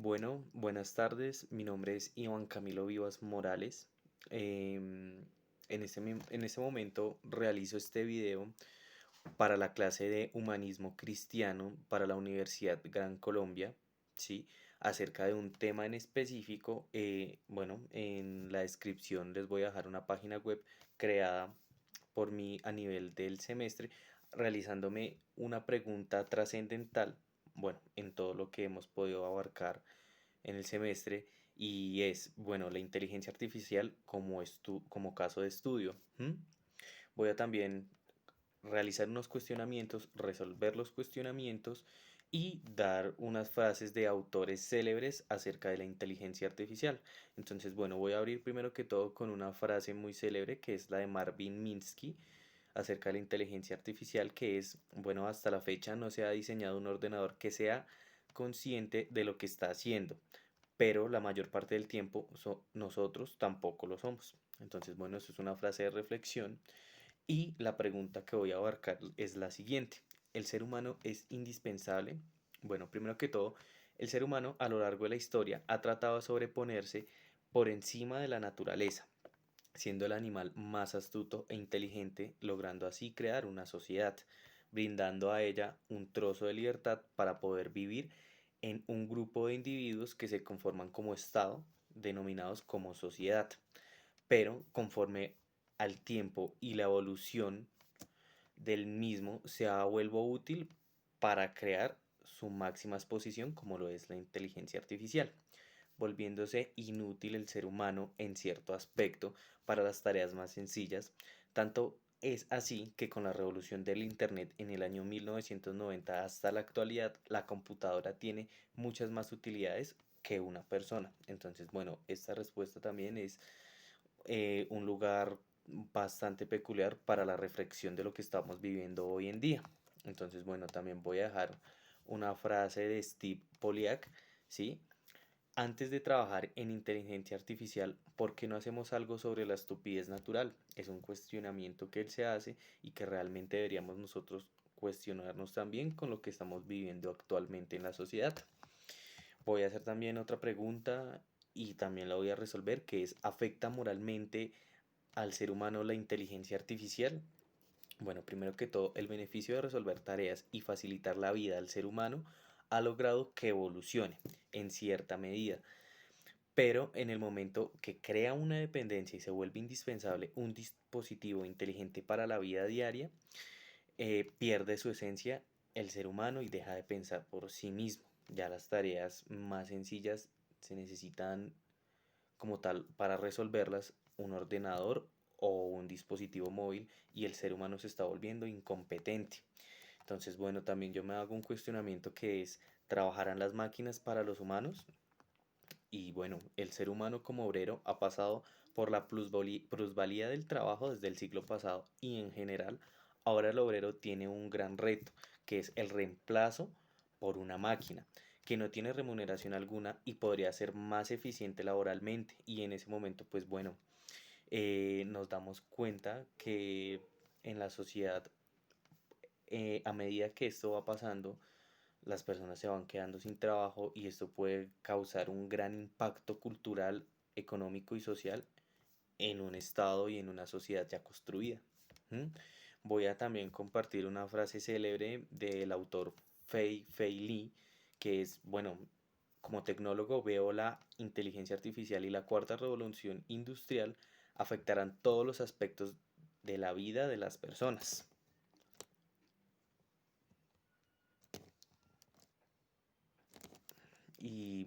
Bueno, buenas tardes. Mi nombre es Iván Camilo Vivas Morales. En este momento realizo este video para la clase de Humanismo Cristiano para la Universidad Gran Colombia, ¿sí? Acerca de un tema en específico. Bueno, en la descripción les voy a dejar una página web creada por mí a nivel del semestre, realizándome una pregunta trascendental, bueno, en todo lo que hemos podido abarcar en el semestre, y es, bueno, la inteligencia artificial como caso de estudio. Voy a también realizar unos cuestionamientos, resolver los cuestionamientos y dar unas frases de autores célebres acerca de la inteligencia artificial. Entonces, bueno, voy a abrir primero que todo con una frase muy célebre que es la de Marvin Minsky acerca de la inteligencia artificial, que es, bueno, hasta la fecha no se ha diseñado un ordenador que sea consciente de lo que está haciendo, pero la mayor parte del tiempo nosotros tampoco lo somos. Entonces, bueno, eso es una frase de reflexión y la pregunta que voy a abarcar es la siguiente. ¿El ser humano es indispensable? Bueno, primero que todo, el ser humano a lo largo de la historia ha tratado de sobreponerse por encima de la naturaleza, siendo el animal más astuto e inteligente, logrando así crear una sociedad, brindando a ella un trozo de libertad para poder vivir en un grupo de individuos que se conforman como Estado, denominados como sociedad. Pero conforme al tiempo y la evolución del mismo, se ha vuelto útil para crear su máxima exposición, como lo es la inteligencia artificial, volviéndose inútil el ser humano en cierto aspecto para las tareas más sencillas. Tanto es así que con la revolución del Internet en el año 1990 hasta la actualidad, la computadora tiene muchas más utilidades que una persona. Entonces, bueno, esta respuesta también es un lugar bastante peculiar para la reflexión de lo que estamos viviendo hoy en día. Entonces, bueno, también voy a dejar una frase de Steve Poliak, ¿sí? Antes de trabajar en inteligencia artificial, ¿por qué no hacemos algo sobre la estupidez natural? Es un cuestionamiento que él se hace y que realmente deberíamos nosotros cuestionarnos también con lo que estamos viviendo actualmente en la sociedad. Voy a hacer también otra pregunta y también la voy a resolver, que es, ¿afecta moralmente al ser humano la inteligencia artificial? Bueno, primero que todo, el beneficio de resolver tareas y facilitar la vida al ser humano ha logrado que evolucione en cierta medida, pero en el momento que crea una dependencia y se vuelve indispensable un dispositivo inteligente para la vida diaria, pierde su esencia el ser humano y deja de pensar por sí mismo. Ya las tareas más sencillas se necesitan como tal para resolverlas un ordenador o un dispositivo móvil, y el ser humano se está volviendo incompetente. Entonces, bueno, también yo me hago un cuestionamiento que es, ¿trabajarán las máquinas para los humanos? Y bueno, el ser humano como obrero ha pasado por la plusvalía del trabajo desde el siglo pasado, y en general ahora el obrero tiene un gran reto, que es el reemplazo por una máquina que no tiene remuneración alguna y podría ser más eficiente laboralmente. Y en ese momento, pues bueno, nos damos cuenta que en la sociedad, a medida que esto va pasando, las personas se van quedando sin trabajo, y esto puede causar un gran impacto cultural, económico y social en un estado y en una sociedad ya construida. ¿Mm? Voy a también compartir una frase célebre del autor Fei Li, que es, bueno, como tecnólogo veo la inteligencia artificial y la cuarta revolución industrial afectarán todos los aspectos de la vida de las personas. Y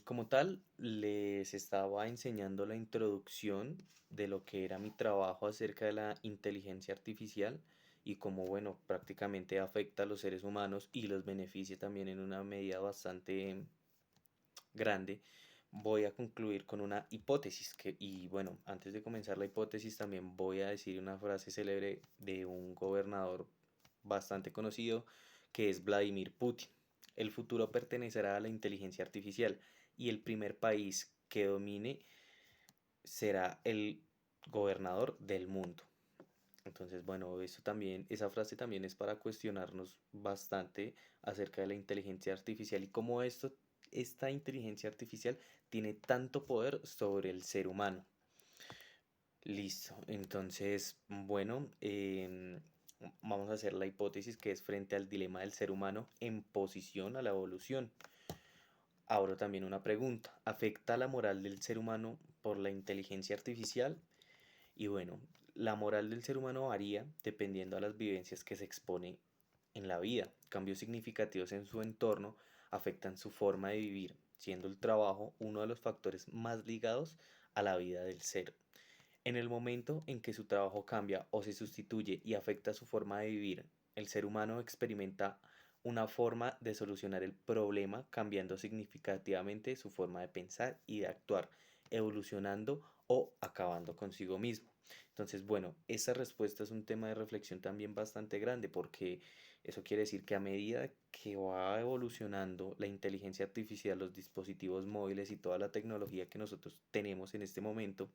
como tal, les estaba enseñando la introducción de lo que era mi trabajo acerca de la inteligencia artificial y cómo, bueno, prácticamente afecta a los seres humanos y los beneficia también en una medida bastante grande. Voy a concluir con una hipótesis y bueno, antes de comenzar la hipótesis también voy a decir una frase célebre de un gobernador bastante conocido, que es Vladimir Putin. El futuro pertenecerá a la inteligencia artificial y el primer país que domine será el gobernador del mundo. Entonces, bueno, eso también, esa frase también es para cuestionarnos bastante acerca de la inteligencia artificial y cómo esta inteligencia artificial tiene tanto poder sobre el ser humano. Listo. Entonces, bueno, vamos a hacer la hipótesis que es frente al dilema del ser humano en posición a la evolución. Ahora también una pregunta. ¿Afecta la moral del ser humano por la inteligencia artificial? Y bueno, la moral del ser humano varía dependiendo a las vivencias que se expone en la vida. Cambios significativos en su entorno afectan su forma de vivir, siendo el trabajo uno de los factores más ligados a la vida del ser. En el momento en que su trabajo cambia o se sustituye y afecta su forma de vivir, el ser humano experimenta una forma de solucionar el problema cambiando significativamente su forma de pensar y de actuar, evolucionando o acabando consigo mismo. Entonces, bueno, esa respuesta es un tema de reflexión también bastante grande porque eso quiere decir que a medida que va evolucionando la inteligencia artificial, los dispositivos móviles y toda la tecnología que nosotros tenemos en este momento,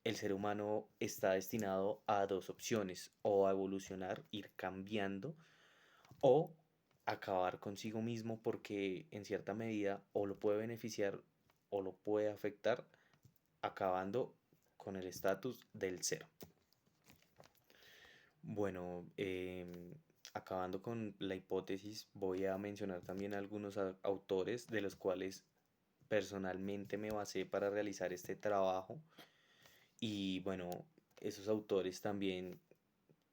el ser humano está destinado a dos opciones, o a evolucionar, ir cambiando, o acabar consigo mismo porque en cierta medida o lo puede beneficiar o lo puede afectar, acabando con el estatus del ser. Bueno, acabando con la hipótesis, voy a mencionar también algunos autores de los cuales personalmente me basé para realizar este trabajo. Y bueno, esos autores también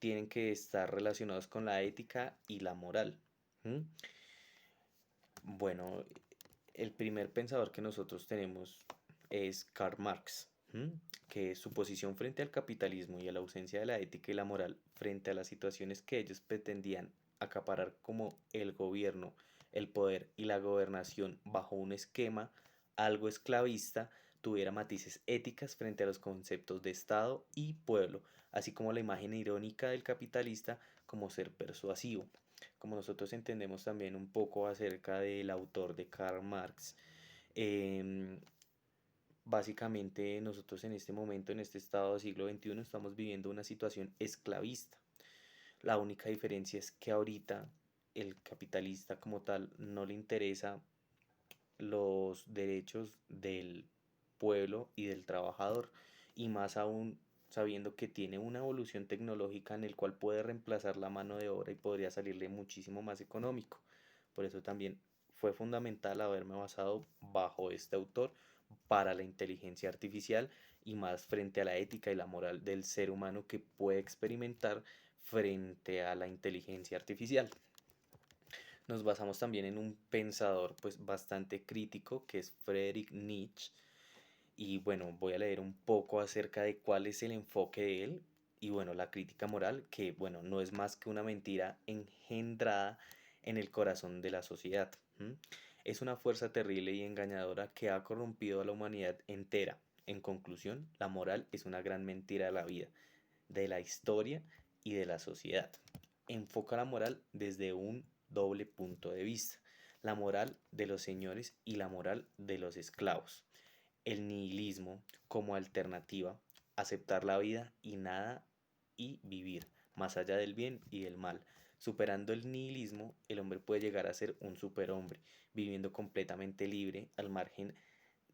tienen que estar relacionados con la ética y la moral. ¿M? Bueno, el primer pensador que nosotros tenemos es Karl Marx, ¿m? Que su posición frente al capitalismo y a la ausencia de la ética y la moral frente a las situaciones que ellos pretendían acaparar como el gobierno, el poder y la gobernación bajo un esquema algo esclavista, tuviera matices éticas frente a los conceptos de Estado y pueblo, así como la imagen irónica del capitalista como ser persuasivo. Como nosotros entendemos también un poco acerca del autor de Karl Marx, em, básicamente nosotros en este momento, en este estado del siglo XXI, estamos viviendo una situación esclavista. La única diferencia es que ahorita el capitalista como tal no le interesa los derechos del pueblo y del trabajador, y más aún sabiendo que tiene una evolución tecnológica en el cual puede reemplazar la mano de obra y podría salirle muchísimo más económico. Por eso también fue fundamental haberme basado bajo este autor para la inteligencia artificial y más frente a la ética y la moral del ser humano que puede experimentar frente a la inteligencia artificial. Nos basamos también en un pensador pues bastante crítico que es Friedrich Nietzsche, y bueno, voy a leer un poco acerca de cuál es el enfoque de él y bueno, la crítica moral, que bueno, no es más que una mentira engendrada en el corazón de la sociedad. ¿M? Es una fuerza terrible y engañadora que ha corrompido a la humanidad entera. En conclusión, la moral es una gran mentira de la vida, de la historia y de la sociedad. Enfoca la moral desde un doble punto de vista: la moral de los señores y la moral de los esclavos. El nihilismo como alternativa: aceptar la vida y nada y vivir, más allá del bien y del mal. Superando el nihilismo, el hombre puede llegar a ser un superhombre, viviendo completamente libre al margen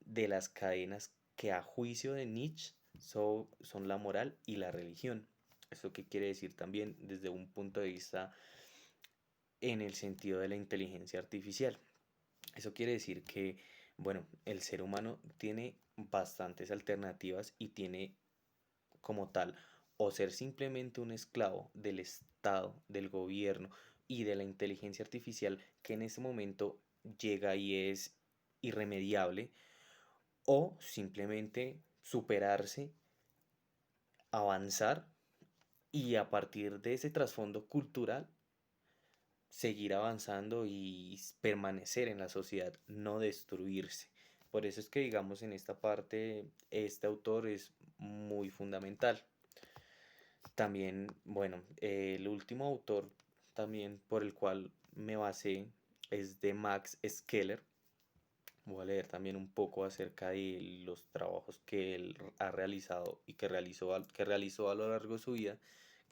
de las cadenas que a juicio de Nietzsche son la moral y la religión. ¿Esto qué quiere decir también desde un punto de vista en el sentido de la inteligencia artificial? Eso quiere decir que, bueno, el ser humano tiene bastantes alternativas y tiene como tal o ser simplemente un esclavo del Estado, del gobierno y de la inteligencia artificial que en ese momento llega y es irremediable, o simplemente superarse, avanzar y a partir de ese trasfondo cultural seguir avanzando y permanecer en la sociedad, no destruirse. Por eso es que digamos en esta parte este autor es muy fundamental. También, bueno, el último autor también por el cual me basé es de Max Scheler. Voy a leer también un poco acerca de los trabajos que él ha realizado y que realizó a lo largo de su vida,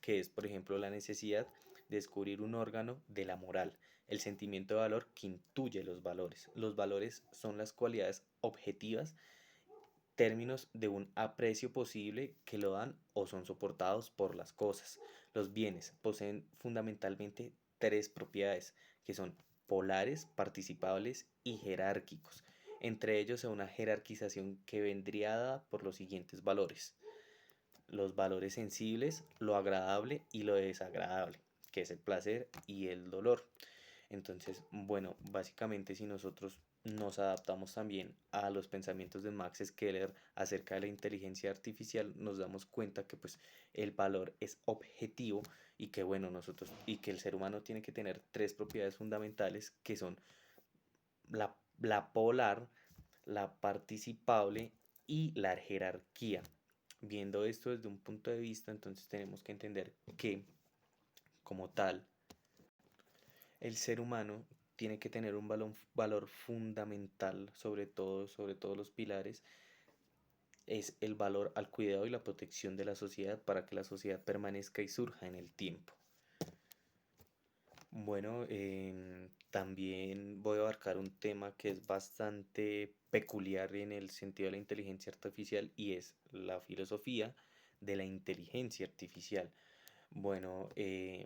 que es, por ejemplo, la necesidad de descubrir un órgano de la moral, el sentimiento de valor que intuye los valores. Los valores son las cualidades objetivas, términos de un aprecio posible que lo dan o son soportados por las cosas. Los bienes poseen fundamentalmente tres propiedades, que son polares, participables y jerárquicos. Entre ellos una jerarquización que vendría dada por los siguientes valores: los valores sensibles, lo agradable y lo desagradable, que es el placer y el dolor. Entonces, bueno, básicamente si nosotros nos adaptamos también a los pensamientos de Max Scheler acerca de la inteligencia artificial, nos damos cuenta que pues el valor es objetivo y que bueno, nosotros y que el ser humano tiene que tener tres propiedades fundamentales que son la polar, la participable y la jerarquía. Viendo esto desde un punto de vista, entonces tenemos que entender que como tal el ser humano tiene que tener un valor fundamental, sobre todos los pilares, es el valor al cuidado y la protección de la sociedad para que la sociedad permanezca y surja en el tiempo. Bueno, también voy a abarcar un tema que es bastante peculiar en el sentido de la inteligencia artificial y es la filosofía de la inteligencia artificial. Bueno,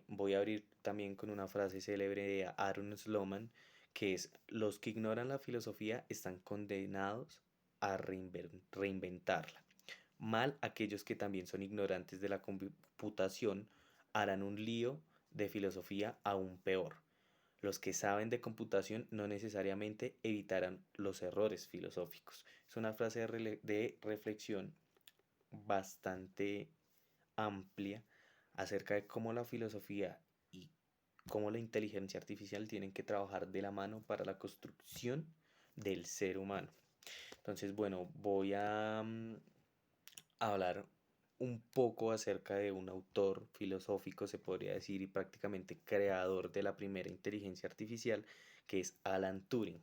voy a abrir también con una frase célebre de Aaron Sloman, que es: los que ignoran la filosofía están condenados a reinventarla. Mal aquellos que también son ignorantes de la computación harán un lío de filosofía aún peor. Los que saben de computación no necesariamente evitarán los errores filosóficos. Es una frase de reflexión bastante amplia acerca de cómo la filosofía y cómo la inteligencia artificial tienen que trabajar de la mano para la construcción del ser humano. Entonces, bueno, voy a hablar un poco acerca de un autor filosófico, se podría decir, y prácticamente creador de la primera inteligencia artificial, que es Alan Turing.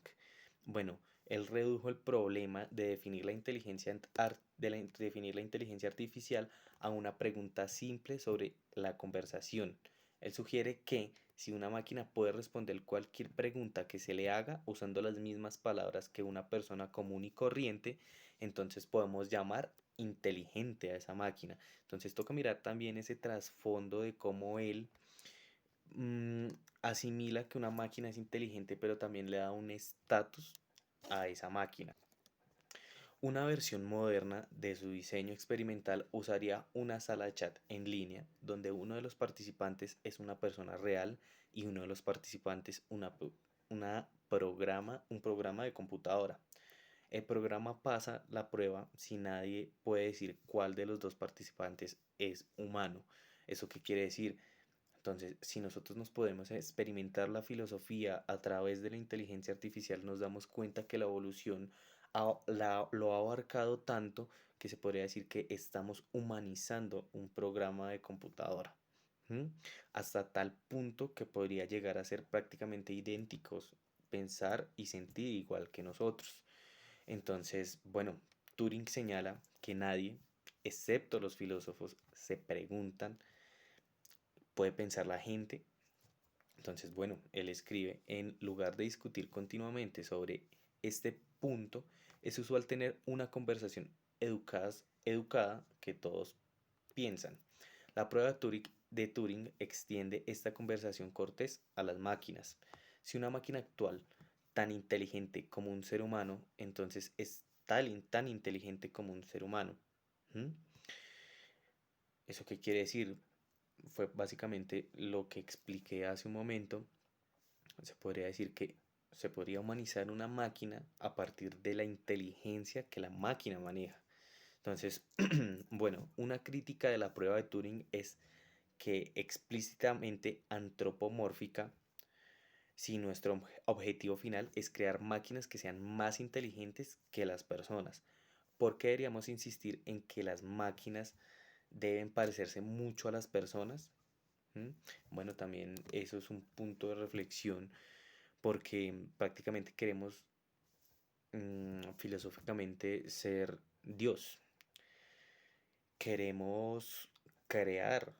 Bueno, él redujo el problema de definir definir la inteligencia artificial a una pregunta simple sobre la conversación. Él sugiere que si una máquina puede responder cualquier pregunta que se le haga usando las mismas palabras que una persona común y corriente, entonces podemos llamar inteligente a esa máquina. Entonces toca mirar también ese trasfondo de cómo él mm, asimila que una máquina es inteligente, pero también le da un estatus a esa máquina. Una versión moderna de su diseño experimental usaría una sala de chat en línea donde uno de los participantes es una persona real y uno de los participantes un programa de computadora. El programa pasa la prueba si nadie puede decir cuál de los dos participantes es humano. ¿Eso qué quiere decir? Entonces, si nosotros nos podemos experimentar la filosofía a través de la inteligencia artificial, nos damos cuenta que la evolución lo ha abarcado tanto que se podría decir que estamos humanizando un programa de computadora. ¿Mm? Hasta tal punto que podría llegar a ser prácticamente idénticos, pensar y sentir igual que nosotros. Entonces, bueno, Turing señala que nadie, excepto los filósofos, se preguntan, puede pensar la gente. Entonces, bueno, él escribe: en lugar de discutir continuamente sobre este punto, es usual tener una conversación educada que todos piensan. La prueba de Turing extiende esta conversación cortés a las máquinas. Si una máquina actual, tan inteligente como un ser humano, entonces es tan inteligente como un ser humano. ¿Mm? ¿Eso qué quiere decir? Fue básicamente lo que expliqué hace un momento. Se podría decir que se podría humanizar una máquina a partir de la inteligencia que la máquina maneja. Entonces, bueno, una crítica de la prueba de Turing es que explícitamente antropomórfica, si nuestro objetivo final es crear máquinas que sean más inteligentes que las personas. ¿Por qué deberíamos insistir en que las máquinas deben parecerse mucho a las personas? ¿Mm? Bueno, también eso es un punto de reflexión porque prácticamente queremos filosóficamente ser Dios. Queremos crear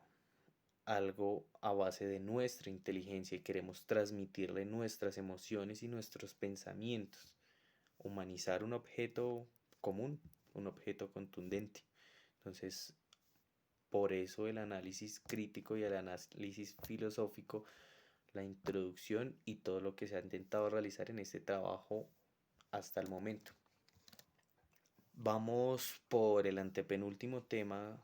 algo a base de nuestra inteligencia y queremos transmitirle nuestras emociones y nuestros pensamientos, humanizar un objeto común, un objeto contundente. Entonces, por eso el análisis crítico y el análisis filosófico, la introducción y todo lo que se ha intentado realizar en este trabajo hasta el momento. Vamos por el antepenúltimo tema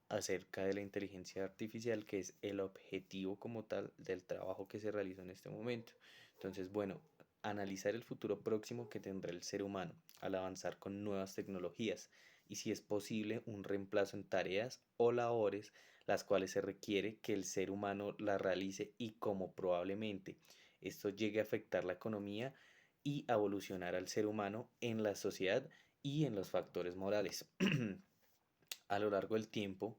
acerca de la inteligencia artificial, que es el objetivo como tal del trabajo que se realizó en este momento. Entonces, bueno, analizar el futuro próximo que tendrá el ser humano al avanzar con nuevas tecnologías y si es posible un reemplazo en tareas o labores las cuales se requiere que el ser humano las realice y cómo probablemente esto llegue a afectar la economía y a evolucionar al ser humano en la sociedad y en los factores morales. A lo largo del tiempo,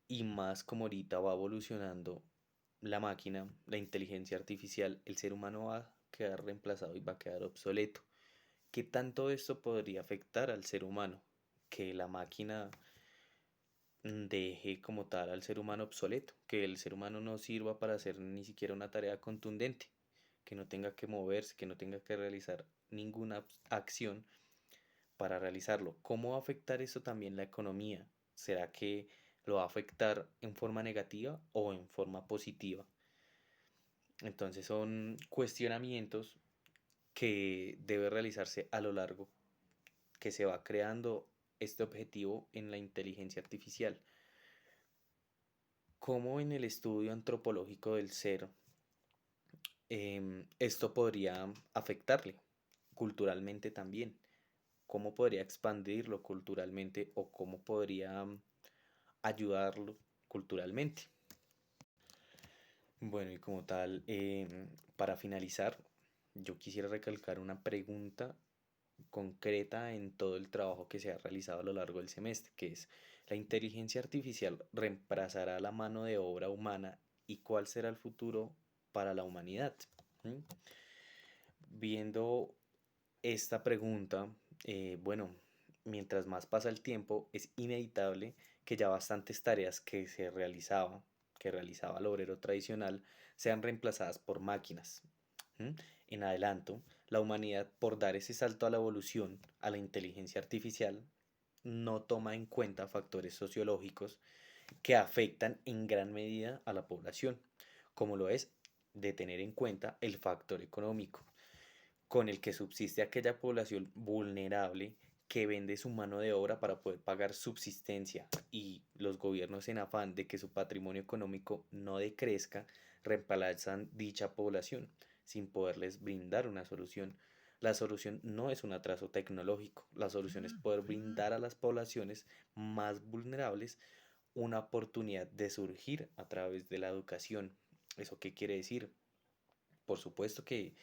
y más como ahorita va evolucionando la máquina, la inteligencia artificial, el ser humano va a quedar reemplazado y va a quedar obsoleto. ¿Qué tanto esto podría afectar al ser humano? Que la máquina deje como tal al ser humano obsoleto, que el ser humano no sirva para hacer ni siquiera una tarea contundente, que no tenga que moverse, que no tenga que realizar ninguna acción para realizarlo. ¿Cómo va a afectar eso también la economía? ¿Será que lo va a afectar en forma negativa o en forma positiva? Entonces son cuestionamientos que debe realizarse a lo largo que se va creando este objetivo en la inteligencia artificial. ¿Cómo en el estudio antropológico del ser esto podría afectarle culturalmente también? ¿Cómo podría expandirlo culturalmente o cómo podría ayudarlo culturalmente? Bueno, y como tal, para finalizar, yo quisiera recalcar una pregunta concreta en todo el trabajo que se ha realizado a lo largo del semestre, que es, ¿la inteligencia artificial reemplazará la mano de obra humana y cuál será el futuro para la humanidad? ¿Mm? Viendo esta pregunta, bueno, mientras más pasa el tiempo, es inevitable que ya bastantes tareas que realizaba el obrero tradicional, sean reemplazadas por máquinas. ¿Mm? En adelanto, la humanidad, por dar ese salto a la evolución, a la inteligencia artificial, no toma en cuenta factores sociológicos que afectan en gran medida a la población, como lo es de tener en cuenta el factor económico con el que subsiste aquella población vulnerable que vende su mano de obra para poder pagar subsistencia y los gobiernos en afán de que su patrimonio económico no decrezca, reemplazan dicha población sin poderles brindar una solución. La solución no es un atraso tecnológico, la solución es poder brindar a las poblaciones más vulnerables una oportunidad de surgir a través de la educación. ¿Eso qué quiere decir? Por supuesto que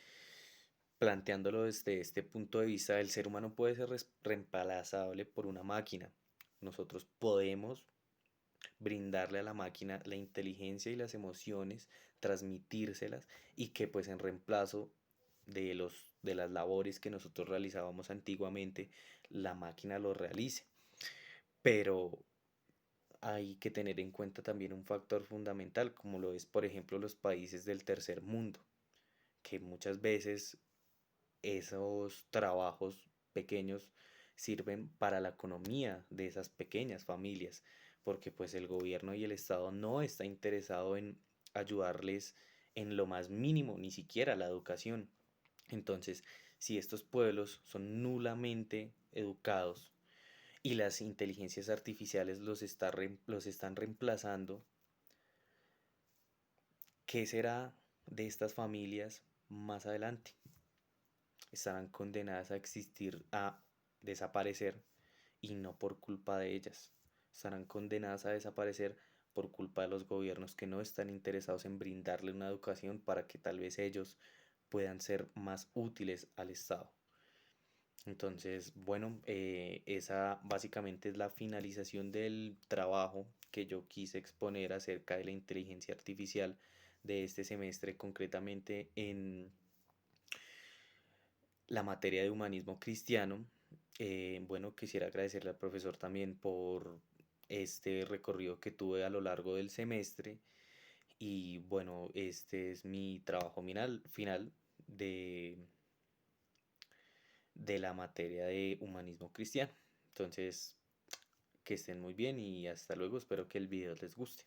planteándolo desde este punto de vista, el ser humano puede ser reemplazable por una máquina. Nosotros podemos brindarle a la máquina la inteligencia y las emociones, transmitírselas y que pues en reemplazo de las labores que nosotros realizábamos antiguamente, la máquina lo realice. Pero hay que tener en cuenta también un factor fundamental, como lo es, por ejemplo, los países del tercer mundo, que muchas veces esos trabajos pequeños sirven para la economía de esas pequeñas familias, porque pues el gobierno y el Estado no está interesado en ayudarles en lo más mínimo, ni siquiera la educación. Entonces, si estos pueblos son nulamente educados y las inteligencias artificiales los están reemplazando, ¿qué será de estas familias más adelante? Estarán condenadas a existir, a desaparecer y no por culpa de ellas. Estarán condenadas a desaparecer por culpa de los gobiernos que no están interesados en brindarle una educación para que tal vez ellos puedan ser más útiles al Estado. Entonces, bueno, esa básicamente es la finalización del trabajo que yo quise exponer acerca de la inteligencia artificial de este semestre, concretamente en la materia de humanismo cristiano. Bueno, quisiera agradecerle al profesor también por este recorrido que tuve a lo largo del semestre y bueno, este es mi trabajo final de la materia de humanismo cristiano. Entonces, que estén muy bien y hasta luego. Espero que el video les guste.